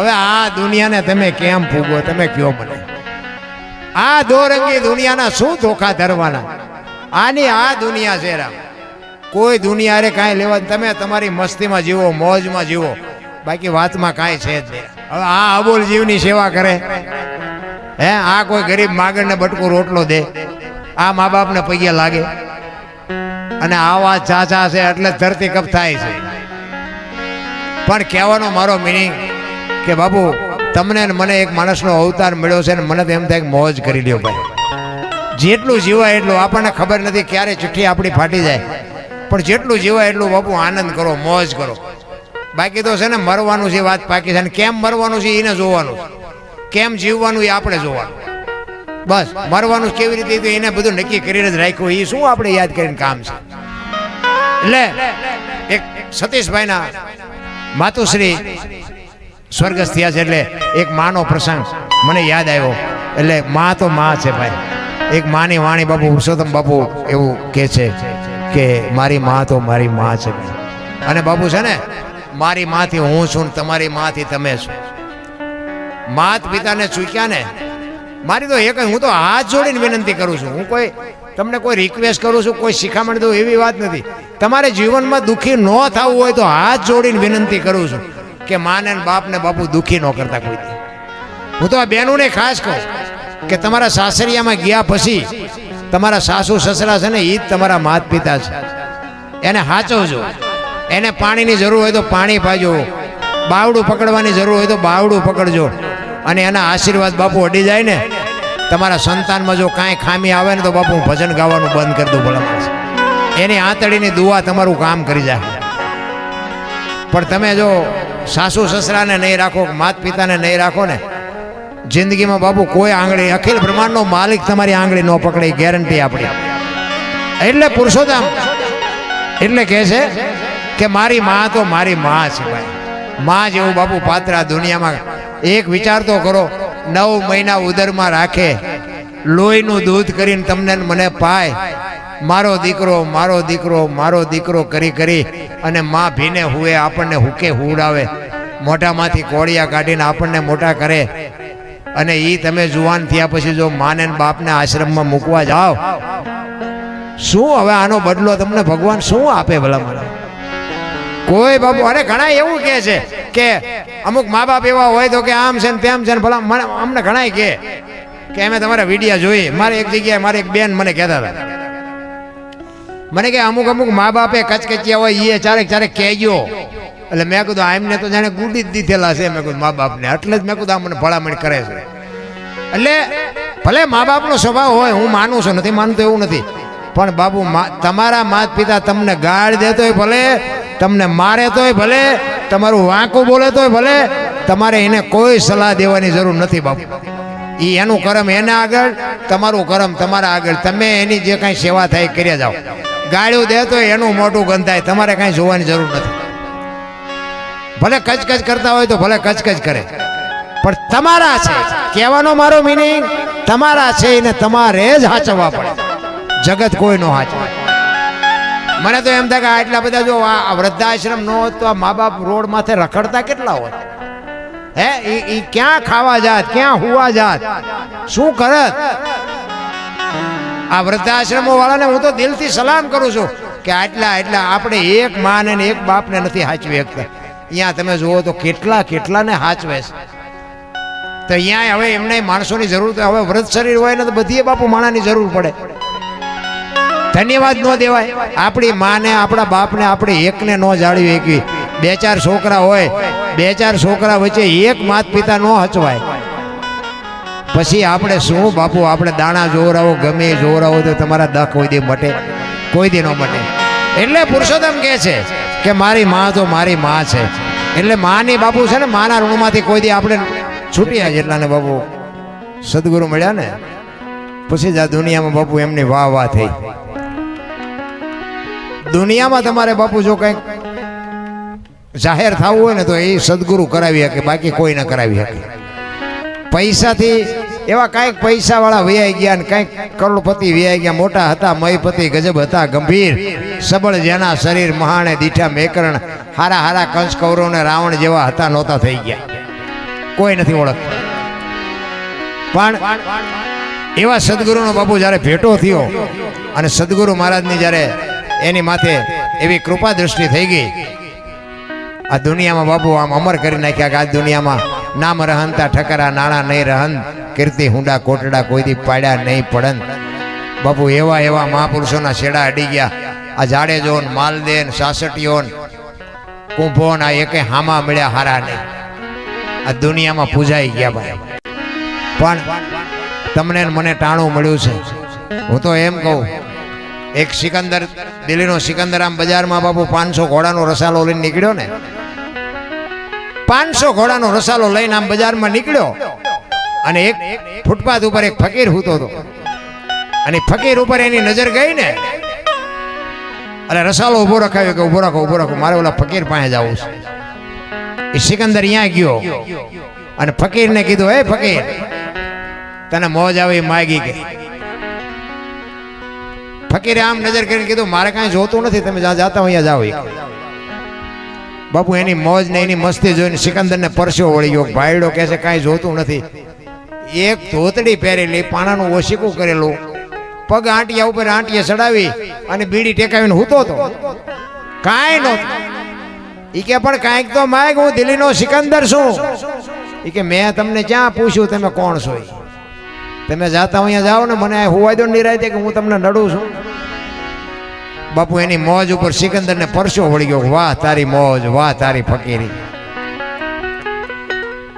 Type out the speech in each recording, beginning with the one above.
હવે આ દુનિયાને તમે કેમ ફૂગો? તમે કયો મને. આ દોરંગી દુનિયાના શું ધોખા ધરવાના? આની આ દુનિયા છે રામ. કોઈ દુનિયા રે કાંઈ લેવા, તમે તમારી મસ્તીમાં જીવો, મોજમાં જીવો, બાકી વાતમાં કાંઈ છે જ નહીં. હવે આ અબોલ જીવની સેવા કરે હે? આ કોઈ ગરીબ માગણને બટકું રોટલો દે? આ મા બાપને પૈયા લાગે? અને આવા ચાચા છે એટલે ધરતી કપ થાય છે. પણ કહેવાનો મારો મિનિંગ કે બાપુ તમને ને મને એક માણસનો અવતાર મળ્યો છે ને મને તો એમ થાય કે મોજ કરી લ્યો ભાઈ. જેટલું જીવાય એટલું. આપણને ખબર નથી ક્યારે ચિઠ્ઠી આપણી ફાટી જાય, પણ જેટલું જીવાય એટલું બાપુ આનંદ કરો, મોજ કરો. બાકી તો છે ને મરવાનું છે વાત પાકી છે, ને કેમ મરવાનું છે એને જોવાનું, કેમ જીવવાનું એ આપણે જોવાનું. બસ મરવાનું કેવી રીતે એને બધું નક્કી કરીને જ રાખ્યું, એ શું આપણે યાદ કરીને કામ છે. એટલે એક સતીશભાઈના માતુશ્રી સ્વર્ગસ્થ થયા છે, એટલે એક માનો પ્રસંગ મને યાદ આવ્યો. એટલે માં તો માં છે ભાઈ. એક માની વાણી બાપુ પુરુષોત્તમ બાપુ એવું કહે છે કે મારી માં તો મારી માં છે. અને બાપુ છે ને મારી માંથી હું છું ને તમારી માંથી તમે છો. માત પિતાને ચૂક્યા ને મારી તો એક, હું તો હાથ જોડીને વિનંતી કરું છું. હું કોઈ તમને કોઈ રિક્વેસ્ટ કરું છું, કોઈ શિખામણ દઉં એવી વાત નથી. તમારે જીવનમાં દુઃખી ન થવું હોય તો હાથ જોડીને વિનંતી કરું છું કે માને બાપને બાપુ દુઃખી ન કરતા કોઈ દી. હું તો આ બહેનોને ખાસ કહું કે તમારા સાસરિયામાં ગયા પછી તમારા સાસુ સસરા છે ને એ જ તમારા માત પિતા છે. એને સાચવજો. એને પાણીની જરૂર હોય તો પાણી પાજો, બાવડું પકડવાની જરૂર હોય તો બાવડું પકડજો. અને એના આશીર્વાદ બાપુ અડી જાય ને તમારા સંતાનમાં જો કાંઈ ખામી આવે ને તો બાપુ હું ભજન ગાવાનું બંધ કરી દઉં ભલા માણસ. એની આંતળીની દુઆ તમારું કામ કરી જાય. પણ તમે જો સાસુ સસરાને નહીં રાખો, માત પિતાને નહીં રાખો ને જિંદગીમાં બાપુ કોઈ આંગળી, અખિલ બ્રહ્માંડનો માલિક તમારી આંગળી ન પકડે, ગેરંટી આપણી. એટલે પુરુષોત્તમ એટલે કહે છે કે મારી માં તો મારી માં છે ભાઈ. માં જેવું બાપુ પાત્ર આ દુનિયામાં એક વિચાર તો કરો. 9 મહિના ઉદરમાં રાખે, લોહીનું દૂધ કરીને તમને મને પાય, મારો દીકરો મારો દીકરો મારો દીકરો કરી કરી અને માં ભીને હુએ આપણને હુકે હુડાવે, મોઢામાંથી કોળિયા કાઢીને આપણને મોટા કરે. અને એ તમે જુવાન થયા પછી જો માને બાપને આશ્રમમાં મૂકવા જાઓ, શું હવે આનો બદલો તમને ભગવાન શું આપે ભલા મને? કોઈ બાપુ. અરે ઘણા એવું કહે છે કે અમુક મા બાપ એવા હોય તો કે આમ છે ને તેમ છે ને ભલા. અમને ઘણા કે અમે તમારા વિડીયા જોઈએ. મારે એક જગ્યાએ મારે એક બેન મને કહેતા હતા, મને કે અમુક મા બાપે કચકચિયા હોય એ ચારેક ચારેક કહેજો. એટલે મેં કીધું આમને તો જાણે ગુડી જ દીધેલા છે. મેં કીધું મા બાપને એટલે જ મેં કીધું આ મને ભલામણ કરે છે. એટલે ભલે મા બાપનો સ્વભાવ હોય, હું માનું છું, નથી માનતો એવું નથી, પણ બાપુ તમારા માતા પિતા તમને ગાળ દેતોય ભલે, તમને મારે તોય ભલે, તમારું વાંકું બોલે તોય ભલે, તમારે એને કોઈ સલાહ દેવાની જરૂર નથી બાપુ. એ એનું કર્મ એને આગળ, તમારું કર્મ તમારા આગળ. તમે એની જે કાંઈ સેવા થાય કર્યા જાઓ. ગાળ્યું દે તો એનું મોટું ગંધાય, તમારે કાંઈ જોવાની જરૂર નથી. ભલે કચકચ કરતા હોય તો ભલે કચકચ કરે, પણ તમારા છે. કહેવાનો મારો મિનિંગ તમારા છે એને તમારે જ હાચવવા પડે. જગત કોઈ નો હાચવે. મને તો એમ થાય કે આટલા બધા જો આ વૃદ્ધાશ્રમ ન હોત તો આ મા બાપ રોડ માથે રખડતા કેટલા હોત? હે એ ક્યાં ખાવા જાત, ક્યાં હુવા જાત, શું કરત? આ વૃદ્ધાશ્રમો વાળાને હું તો દિલથી સલામ કરું છું કે આટલા આપણે એક માને ને એક બાપને નથી હાચવી શકતા. અહીંયા તમે જુઓ તો કેટલાને હાચવે છે. તો અહીંયા હવે એમને માણસોની જરૂર તો હવે વૃદ્ધ શરીર હોય ને તો બધી બાપુ માણાની જરૂર પડે. ધન્યવાદ ન દેવાય? આપણી માને આપણા બાપને આપણે એકને ન જાળવી એકવી. 2-4 છોકરા હોય, 2-4 છોકરા વચ્ચે એક માત પિતા ન હચવાય. પછી આપણે શું બાપુ? આપણે દાણા જોવરાવો, ગમે જોવરાવો તો તમારા દખ કોઈ દી મટે? કોઈ દી ન મટે. એટલે પુરુષોત્તમ કહે છે કે મારી માં તો મારી માં છે. એટલે માની બાપુ છે ને, માના ઋણમાંથી કોઈ દી આપણે છૂટ્યા જેટલાને બાપુ સદગુરુ મળ્યા ને પછી જ આ દુનિયામાં બાપુ એમની વાહ થઈ. દુનિયામાં તમારે બાપુ જો કંઈક જાહેર થવું હોય ને તો એ સદગુરુ કરાવી શકે, બાકી કોઈ ન કરાવી શકે. પૈસાથી એવા કાંઈક પૈસાવાળા વૈયા ગયા ને કાંઈક કરોડપતિ વૈયા ગયા, મોટા હતા, મયપતિ ગજબ હતા, ગંભીર સબળ જેના શરીર મહાણે દીઠા મેકરણ, હારા કંસ કૌરવ ને રાવણ જેવા હતા નહોતા થઈ ગયા. કોઈ નથી ઓળખતું. પણ એવા સદગુરુનો બાપુ જ્યારે ભેટો થયો અને સદગુરુ મહારાજની જ્યારે એની માથે એવી કૃપા દ્રષ્ટિ થઈ ગઈ, આ દુનિયામાં બાપુ આમ અમર કરી નાખ્યા કે આ દુનિયામાં નામ રહનતા ઠકરા નાણા નહીં રહન, કીર્તિ હુંડા કોટડા કોઈ દી પાડ્યા નહીં પડન. બાપુ એવા એવા મહાપુરુષોના છેડા અડી ગયા. આ જાડેજોન માલદેન સાસટીઓન કુંભોન આ એકે હામા મળ્યા હારા નહીં, આ દુનિયામાં પૂજાઈ ગયા ભાઈ. પણ તમને મને ટાણું મળ્યું છે. હું તો એમ કહું, એક સિકંદર, દિલ્હીનો સિકંદર આમ બજારમાં બાપુ 500 ઘોડાનો રસાલો લઈને નીકળ્યો ને, 500 ઘોડાનો રસાલો લઈને આમ બજારમાં નીકળ્યો અને એક ફૂટપાથ ઉપર એક ફકીર હૂતો હતો અને ફકીર ઉપર એની નજર ગઈ ને, અરે રસાલો ઉભો રખાવ્યો કે ઉભો રાખો મારે ઓલા ફકીર પાસે જવું છે. એ સિકંદર અહીંયા ગયો અને ફકીરને કીધું, હે ફકીર તને મોજ આવી માગી કે? ફકીરે આમ નજર કરીને કીધું, મારે કાંઈ જોતું નથી, તમે જ્યાં જાતા અહીંયા જાઓ. બાપુ એની મોજ ને એની મસ્તી જોઈને સિકંદરને પરસ્યો વળી ગયો. ભાઈડો કહે છે કાંઈ જોતું નથી. એક ધોતડી પહેરેલી, પાણાનું ઓશીકું કરેલું, પગ આંટિયા ઉપર આંટીએ ચડાવી અને બીડી ટેકાવીને હૂતો હતો. કાંઈ નહોતું. ઈ કે પણ કાંઈક તો માગ, હું દિલ્હીનો સિકંદર છું. ઈ કે મેં તમને ક્યાં પૂછ્યું તમે કોણ છો? તમે જાતા અહીંયા જાઓ ને, મને હુવા દો નિરાયતે કે હું તમને નડું છું. બાપુ એની મોજ ઉપર સિકંદરને પરસ્યો વળી ગયો. વાહ તારી મોજ, વાહ તારી ફકીરી.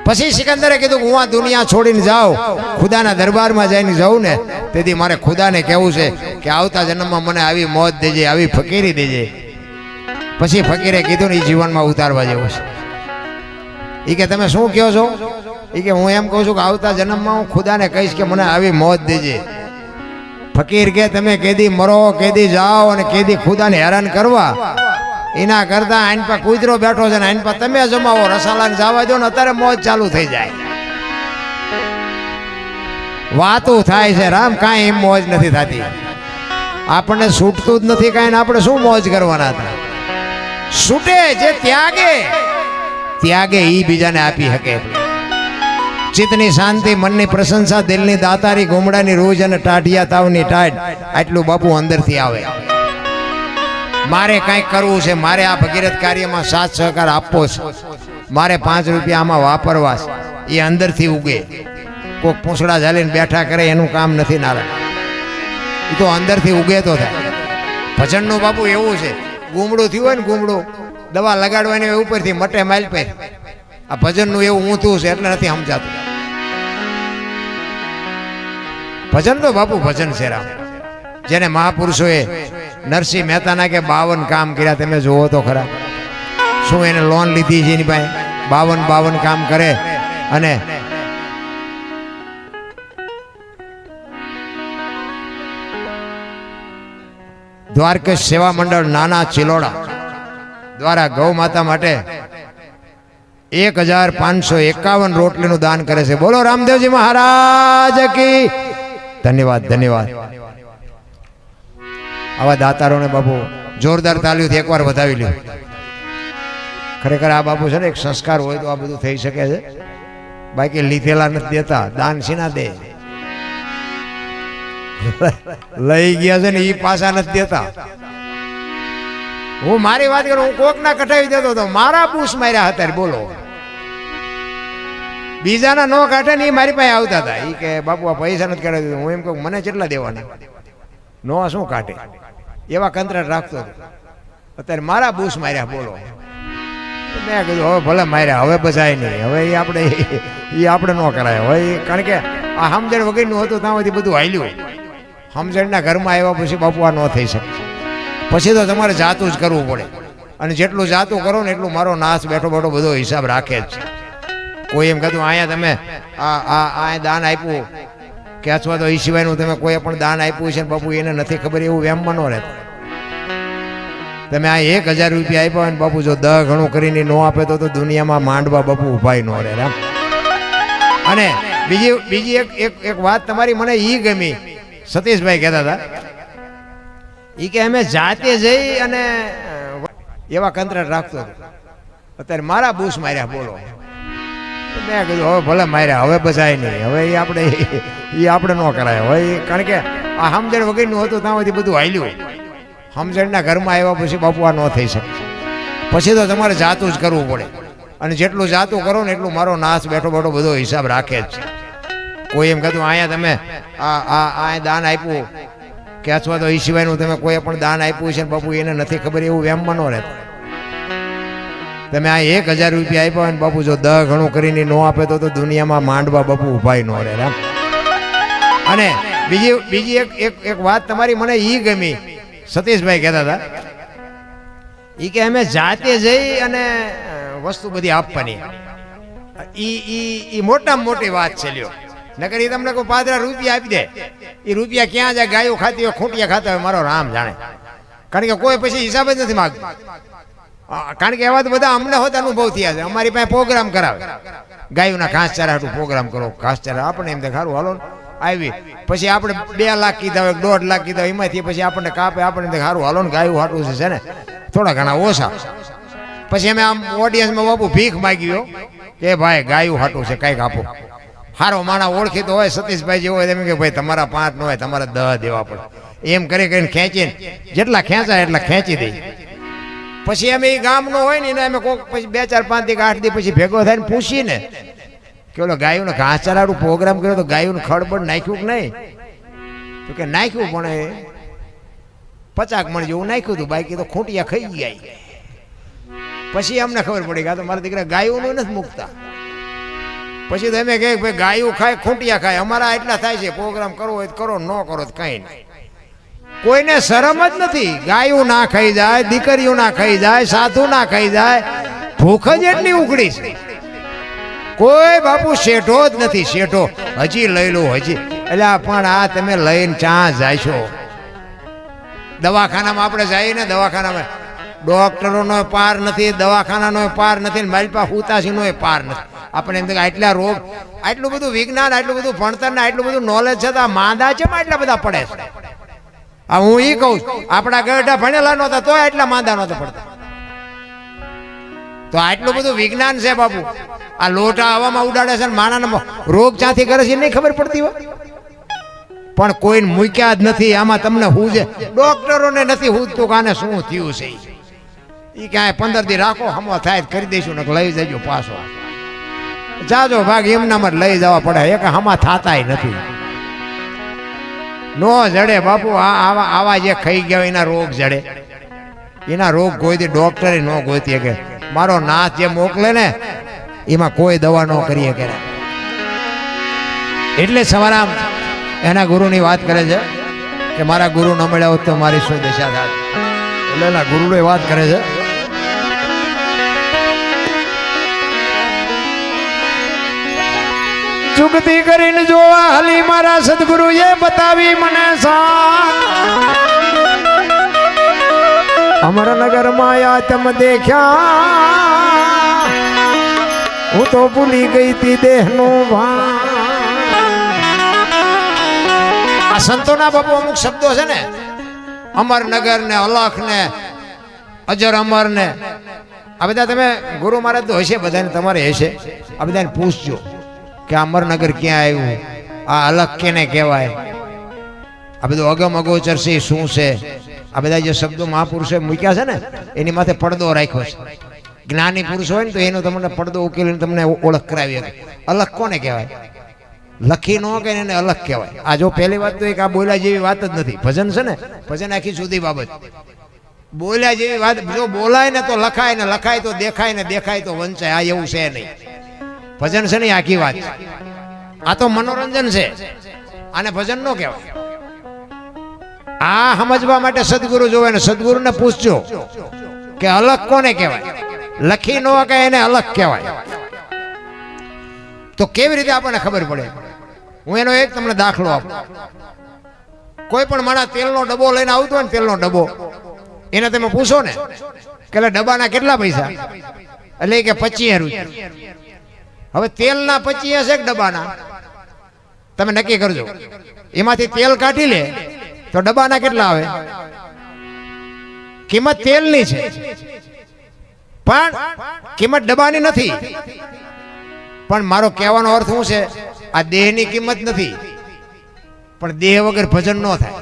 પછી સિકંદરે કીધું, હું આ દુનિયા છોડીને જાઉં, ખુદાના દરબારમાં જઈને જાઉં ને, તેથી મારે ખુદાને કહેવું છે કે આવતા જન્મમાં મને આવી મોજ દેજે, આવી ફકીરી દેજે. પછી ફકીરે કીધું ને, એ જીવનમાં ઉતારવા જેવું છે. એ કે તમે શું કહો છો? એ કે હું એમ કહું છું કે આવતા જન્મમાં હું ખુદાને કહીશ કે મને આવી મોજ દેજે. ફકીર કે તમે કેદી મરો, કેદી જાઓ અને કેદી ખુદાને હેરાન કરવા, એના કરતા આઈન પર કૂતરો બેઠો છે ને આઈન પર તમે જમાવો, રસાલાને જવા દો ને, અત્યારે મોજ ચાલુ થઈ જાય. વાતું થાય છે રામ, કાંઈ એમ મોજ નથી થતી. આપણને છૂટતું જ નથી કાંઈ, આપણે શું મોજ કરવાના હતા? છૂટે જે ત્યાગે ઈ બીજાને આપી શકે. ચિત્તની શાંતિ, મનની પ્રશંસા, દિલની દાતારી, ગોમડાની રોજ અને ટાઢિયા તાવની ટાઢ, આટલું બાપુ અંદરથી આવે. મારે કંઈક કરવું છે, મારે આ ભગીરથ કાર્યમાં સાથ સહકાર આપવો છે, મારે 5 રૂપિયા આમાં વાપરવા છે, એ અંદરથી ઉગે. કોઈક પૂંછડા ઝાલીને બેઠા કરે એનું કામ નથી નારાયણ. એ તો અંદરથી ઉગે તો થાય. ભજનનું બાપુ એવું છે, ગુમડું થયું હોય ને, ગુમડું દવા લગાડવાની હોય ઉપરથી મટે માઇલ પર. આ ભજનનું એવું ઊંધું છે એટલે નથી સમજાતું. ભજન તો બાપુ ભજન છે રામ. જેને મહાપુરુષોએ નરસિંહ મહેતાના કે 52 કામ કર્યા, તમે જોવો તો ખરા. શું એને લોન લીધી છે એની પાસે? 52 કામ કરે. અને દ્વારકેશ સેવા મંડળ નાના ચિલોડા દ્વારા ગૌ માતા માટે 1551 રોટલીનું દાન કરે છે. બોલો રામદેવજી મહારાજ કી. ધન્યવાદ ધન્યવાદ. આવા દાતારોને બાપુ જોરદાર તાલીઓથી એકવાર વધાવી લ્યો. ખરેખર આ બાપુ છે ને, એક સંસ્કાર હોય તો આ બધું થઈ શકે છે. બાકી લીધેલા નથી દેતા, દાન સીના દે. લઈ ગયા છે ને એ પાછા નથી દેતા. હું મારી વાત કરું, હું કોક ના કટાવી દેતો હતો, મારા પૂછ માર્યા હતા. બોલો, બીજાના નો કાઢે ને એ મારી પાસે આવતા હતા. એ કે બાપુ આ પૈસા નથી કાઢી દીધું. હું એમ કહું મને કેટલા દેવાના? નો શું કાઢે? એવા કંત્રાટ રાખતો હતો. અત્યારે મારા બૂસ માર્યા. બોલો, મેં કીધું હવે ભલે માર્યા, હવે બચાય નહીં, હવે એ આપણે ન કરાય. હવે કારણ કે આ સમજણ વગરનું હતું, ત્યાંથી બધું હાલ્યું. સમજણના ઘરમાં આવ્યા પછી બાપુ આ ન થઈ શકે. પછી તો તમારે જાતું જ કરવું પડે. અને જેટલું જાતું કરો ને એટલું મારો નાશ બેઠો બેઠો બધો હિસાબ રાખે જ છે. કોઈ એમ કહેતું અહીંયા તમે આ દાન આપ્યું કે અથવા તો એ સિવાયનું તમે કોઈ પણ દાન આપ્યું છે બાપુ એને નથી ખબર, એવું એમમાં ન રહેતું. તમે આ 1000 રૂપિયા આપ્યા હોય ને બાપુ જો 10 ગણું કરીને ન આપે તો દુનિયામાં માંડવા બાપુ ઉભાઈ ન રહે. રામ. અને બીજી એક વાત તમારી મને ઈ ગમી. સતીશભાઈ કહેતા હતા ઈ કે અમે જાતે જઈ અને એવા કંત્રાટ રાખતો હતો. અત્યારે મારા બૂસ માર્યા. બોલો, મેં કીધું હવે ભલે માર્યા, હવે બસાય નહીં, હવે એ આપણે ન કરાય હવે, કારણ કે આ સમજણ વગરનું હતું ત્યાંથી બધું હાલ્યું. સમજણના ઘરમાં આવ્યા પછી બાપુ આ ન થઈ શકે. પછી તો તમારે જાતું જ કરવું પડે, અને જેટલું જાતું કરો ને એટલું મારો નાશ બેઠો બેઠો બધો હિસાબ રાખે જ છે. કોઈ એમ કહેતું અહીંયા તમે આ દાન આપ્યું કે અથવા તો એ સિવાયનું તમે કોઈ પણ દાન આપ્યું છે બાપુ એને નથી ખબર, એવું એમમાં ન રહેતું. તમે આ 1000 રૂપિયા આપ્યા હોય ને બાપુ જો 10 ગણું કરીને ન આપે તો દુનિયામાં માંડવા બાપુ ઉભાઈ ન રહે. અને બીજી એક વાત તમારી મને ઈ ગમી. સતીશભાઈ કહેતા હતા ઈ કે અમે જાતે જઈ અને વસ્તુ બધી આપવાની, ઈ મોટામાં મોટી વાત છે. લ્યો નકર એ તમને કોઈ 5 રૂપિયા આપી દે, એ રૂપિયા ક્યાં જાય, ગાયો ખાતી હોય, ખૂંટિયા ખાતા હોય, મારો રામ જાણે. કારણ કે કોઈ પછી હિસાબ જ નથી માગતું. કારણ કે એવા તો બધા અમને હોત અનુભવ થયા છે. અમારી પાસે પ્રોગ્રામ કરાવે, ગાયોના ઘાસચારા હાટું પ્રોગ્રામ કરો, ઘાસચારા આપણે એમ સારું હાલો આવી, પછી આપણે 2 લાખ કીધા હોય, 1.5 લાખ કીધા હોય, એમાંથી પછી આપણને કાપે, આપણે સારું હાલો ને ગાયું હાટું છે ને થોડા ઘણા ઓછા. પછી અમે આમ ઓડિયન્સમાં બાપુ ભીખ માગ્યો કે ભાઈ ગાયું હાટું છે કંઈક આપો. સારો માણા ઓળખી તો હોય, સતીશભાઈ જેવો હોય એમ કે ભાઈ તમારા 5 ન હોય, તમારે 10 દેવા પડે. એમ કરીને ખેંચીને જેટલા ખેંચાય એટલા ખેંચી દઈ. પછી અમે એ ગામનો હોય ને એને અમે કોઈક પછી 2 4 5 દી 8 દી પછી ભેગો થઈને પૂછીને કે ઓલો ગાયોને ઘાસચારાનું પ્રોગ્રામ કર્યો તો ગાયોને ખડબડ નાખ્યું કે નહીં? તો કે નાખ્યું, પણ 50 મણ જેવું નાખ્યું હતું, બાકી તો ખૂંટિયા ખાઈ ગયા. પછી અમને ખબર પડી કે આ તો મારા દીકરા ગાયોનું નથી મૂકતા. પછી તો અમે કહે ભાઈ ગાયું ખાય, ખૂંટિયા ખાય, અમારા એટલા થાય છે, પ્રોગ્રામ કરવો હોય તો કરો, ન કરો તો કંઈ નહીં. કોઈને શરમ જ નથી. ગાયું ના ખાઈ જાય, દીકરીઓ ના ખાઈ જાય, સાધુ ના ખાઈ જાય, ભૂખ જ એટલી ઉઘડી છે. કોઈ બાપુ શેઠો જ નથી. શેઠો હજી લઈ લો હજી, એટલે પણ આ તમે લઈને ચા જાય છો. દવાખાનામાં આપણે જઈએ ને, દવાખાનામાં ડોક્ટરોનો પાર નથી, દવાખાનાનો પાર નથી, મારી પાસે હુતાશીનો પાર નથી. આપણે એમ કે આટલા રોગ, આટલું બધું વિજ્ઞાન, આટલું બધું ભણતર ને આટલું બધું નોલેજ છે, તો માંદા છે એટલા બધા પડે છે. હું ઈ કહું, આપણા ગઢા ભણેલા નહોતા તો એટલા માંદા નહોતા પડતા. તો આટલું બધું વિજ્ઞાન છે બાપુ. આ લોટા હવામાં ઉડાડે છે, માણાનો રોગ ક્યાંથી કરે છે નહીં ખબર પડતી હોય, પણ કોઈને મૂક્યા જ નથી. આમાં તમને હું છે, ડોક્ટરોને નથી હુજતું કે આને શું થયું છે. એ ક્યાંય 15 દી રાખો, હમો થાય કરી દઈશું ને લઈ જજો પાછો. જાજો ભાગ એમનામાં લઈ જવા પડે, એક હમા થાતાય નથી. નો જડે બાપુ. આવા જે ખાઈ ગયા એના રોગ જડે. એના રોગ ગોઈતી ડોક્ટરે ન ગોઈતી કે મારો નાથ જે મોકલે ને એમાં કોઈ દવા ન કરીએ કે. એટલે સવારામ એના ગુરુની વાત કરે છે કે મારા ગુરુ ન મળ્યા હોત તો મારી શું દશા થાત. એટલે એના ગુરુની વાત કરે છે. ચુગતી કરીને જોવા હાલી મારા સદગુરુએ બતાવી મને અમરનગર માયા તમ દેખ્યા, હું તો ભૂલી ગઈ તી દેહનું ભાન. આ સંતોના બાપુ અમુક શબ્દો છે ને, અમરનગર ને, અલખ ને, અજર અમર ને, આ બધા તમે ગુરુ મહારાજ તો હશે, બધાને તમારે હશે, આ બધાને પૂછજો કે અમરનગર ક્યાં આવ્યું, આ અલખ કેને કહેવાય, આ બધું અગમ અગોચર છે શું છે. આ બધા જે શબ્દો મહાપુરુષોએ મૂક્યા છે ને એની માથે પડદો રાખ્યો છે. જ્ઞાની પુરુષ હોય ને તો એનો તમને પડદો ઉકેલીને તમને ઓળખ કરાવી શકે. અલખ કોને કહેવાય? લખી ન કે એને અલખ કહેવાય. આ જો પહેલી વાત તો એક આ બોલ્યા જેવી વાત જ નથી. ભજન છે ને, ભજન આખી જુદી બાબત. બોલ્યા જેવી વાત જો બોલાય ને તો લખાય, ને લખાય તો દેખાય, ને દેખાય તો વંચાય. આ એવું છે નહીં. ભજન છે ને આખી વાત. આ તો મનોરંજન છે, આને ભજન ન કહેવાય. આ સમજવા માટે સદગુરુ જોવે ને સદગુરુને પૂછજો કે અલખ કોને કહેવાય. લખી ન કે એને અલખ કહેવાય. તો કેવી રીતે આપણને ખબર પડે? હું એનો એક તમને દાખલો આપું. કોઈ પણ માણસ તેલનો ડબ્બો લઈને આવતો હોય ને, તેલનો ડબ્બો, એને તમે પૂછો ને કે ડબ્બાના કેટલા પૈસા, એટલે કે 25 રૂપિયા. હવે તેલના 25 હશે કે ડબ્બાના, તમે નક્કી કરજો. એમાંથી તેલ કાઢી લે તો ડબ્બાના કેટલા આવે? કિંમત તેલની છે પણ કિંમત ડબ્બાની નથી. પણ મારો કહેવાનો અર્થ શું છે, આ દેહની કિંમત નથી, પણ દેહ વગર ભજન ન થાય.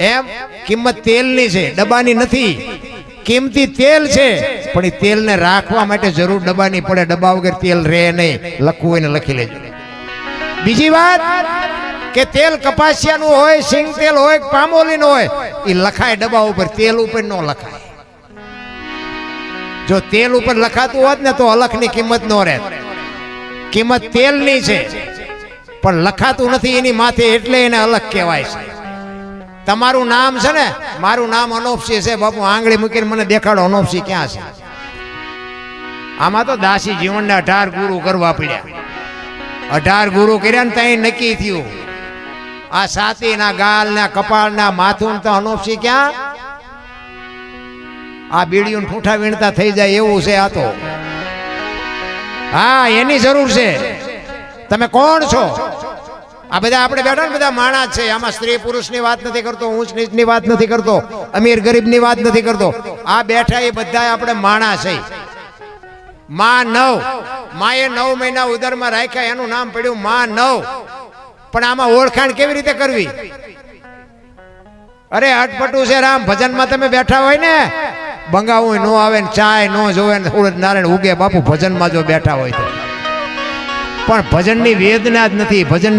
એમ કિંમત તેલની છે, ડબ્બાની નથી. કિંમતી તેલ છે, પણ એ તેલને રાખવા માટે જરૂર ડબ્બાની પડે. ડબ્બા વગર તેલ રહે નહીં. લખવું હોય ને લખી લેજો. બીજી વાત કે તેલ કપાસિયાનું હોય, સિંગ તેલ હોય, પામોલીનું હોય, એ લખાય ડબ્બા ઉપર, તેલ ઉપર ન લખાય. જો તેલ ઉપર લખાતું હોત ને તો અલખની કિંમત ન રહેત. કિંમત તેલની છે, પણ લખાતું નથી એની માથે, એટલે એને અલગ કહેવાય છે. તમારું નામ છે ને, મારું નામ અનોપસી છે. બાપુ આંગળી મૂકીને મને દેખાડો અનોપસી ક્યાં છે. આમાં તો દાસી જીવનને 18 ગુરુ કરવા પડ્યા. 18 ગુરુ કર્યા ને ત્યાં નક્કી થયું. આ છાતીના, ગાલના, કપાળના, માથું તો અનોપસી ક્યાં. આ બીડીયું ઠૂઠા વીણતા થઈ જાય એવું છે આ તો. હા, એની જરૂર છે. તમે કોણ છો? આ બધા આપણે બેઠા ને બધા માણસ છે. આમાં સ્ત્રી પુરુષની વાત નથી કરતો, ઊંચ નીચની વાત નથી કરતો, અમીર ગરીબની વાત નથી કરતો. આ બેઠા એ બધા આપણે માણસ છે. માં 9, માએ 9 મહિના ઉદરમાં રાખ્યા, એનું નામ પડ્યું માં 9. પણ આમાં ઓળખાણ કેવી રીતે કરવી? અરે અટપટું છે રામ. ભજનમાં તમે બેઠા હોય ને, બંગાવું ન આવે ને, ચાય ન જોવે ને, સૂરજ નારાયણ ઉગે બાપુ ભજનમાં જો બેઠા હોય તો. પણ ભજનની વેદના જ નથી. ભજનની